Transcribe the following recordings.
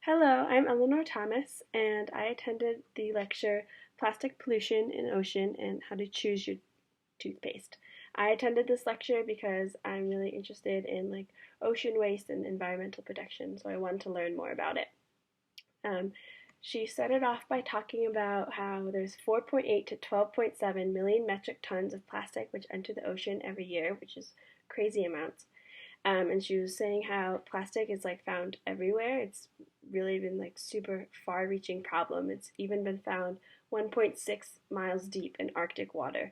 Hello, I'm Eleanor Thomas, and I attended the lecture Plastic Pollution in Ocean and How to Choose Your Toothpaste. I attended this lecture because I'm really interested in ocean waste and environmental protection, so I wanted to learn more about it. Um, she started off by talking about how there's 4.8 to 12.7 million metric tons of plastic which enter the ocean every year, which is crazy amounts. And she was saying how plastic is found everywhere. It's really been super far-reaching problem. It's even been found 1.6 miles deep in Arctic water.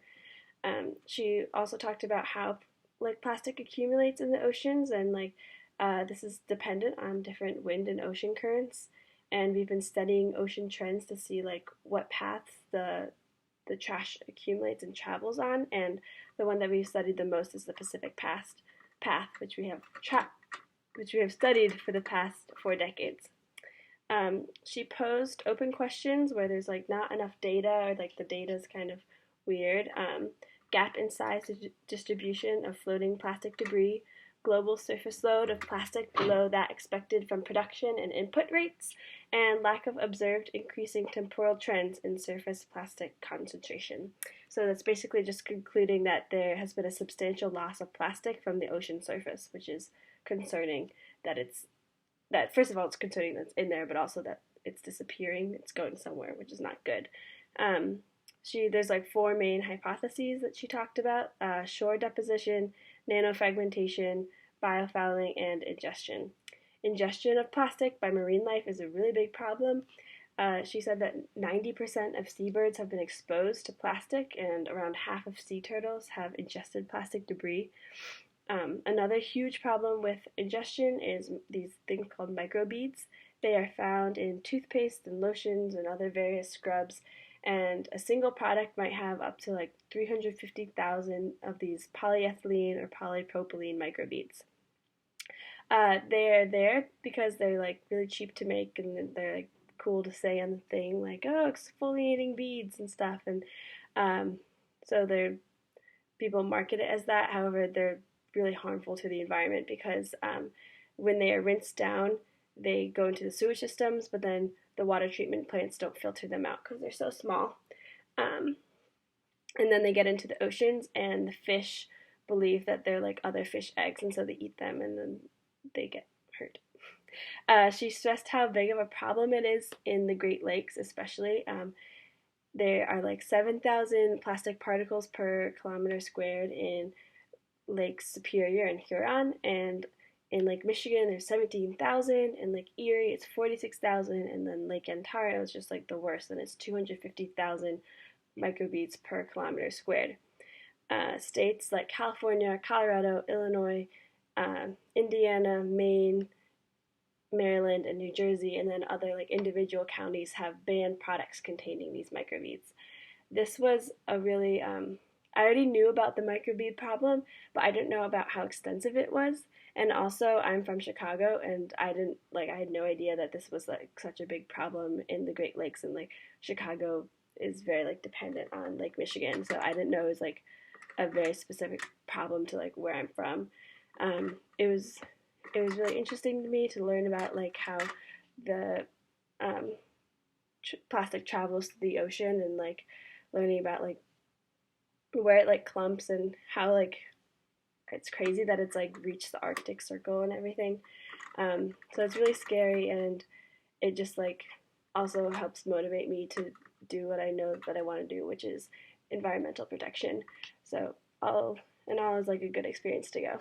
She also talked about how plastic accumulates in the oceans, and this is dependent on different wind and ocean currents. And we've been studying ocean trends to see what paths the trash accumulates and travels on. And the one that we've studied the most is the Pacific path, which we have studied for the past 4 decades. She posed open questions where there's not enough data, or the data is kind of weird. Gap in size distribution of floating plastic debris, global surface load of plastic below that expected from production and input rates, and lack of observed increasing temporal trends in surface plastic concentration. So that's basically just concluding that there has been a substantial loss of plastic from the ocean surface, which is concerning. That first of all, it's concerning that it's in there, but also that it's disappearing, it's going somewhere, which is not good. There's four main hypotheses that she talked about: shore deposition, nanofragmentation, biofouling, and ingestion. Ingestion of plastic by marine life is a really big problem. She said that 90% of seabirds have been exposed to plastic, and around half of sea turtles have ingested plastic debris. Another huge problem with ingestion is these things called microbeads. They are found in toothpaste and lotions and other various scrubs, and a single product might have up to 350,000 of these polyethylene or polypropylene microbeads. They're there because they're really cheap to make, and they're cool to say on the thing, oh, exfoliating beads and stuff, and so people market it as that. However, they're really harmful to the environment because when they are rinsed down, they go into the sewage systems, but then the water treatment plants don't filter them out because they're so small. And then they get into the oceans, and the fish believe that they're other fish eggs, and so they eat them, and then they get hurt. She stressed how big of a problem it is in the Great Lakes, especially. There are 7,000 plastic particles per kilometer squared in Lake Superior and Huron, and in Lake Michigan there's 17,000, in Lake Erie it's 46,000, and then Lake Ontario is just the worst, and it's 250,000 microbeads per kilometer squared. States like California, Colorado, Illinois, Indiana, Maine, Maryland, and New Jersey, and then other individual counties have banned products containing these microbeads. This was a really I already knew about the microbead problem, but I didn't know about how extensive it was. And also, I'm from Chicago, and I had no idea that this was such a big problem in the Great Lakes, and Chicago is very dependent on Lake Michigan, so I didn't know it was a very specific problem to where I'm from. It was really interesting to me to learn about how the plastic travels to the ocean, and learning about where it clumps, and how it's crazy that it's reached the Arctic Circle and everything. So it's really scary, and it just also helps motivate me to do what I know that I want to do, which is environmental protection. So all in all, is a good experience to go.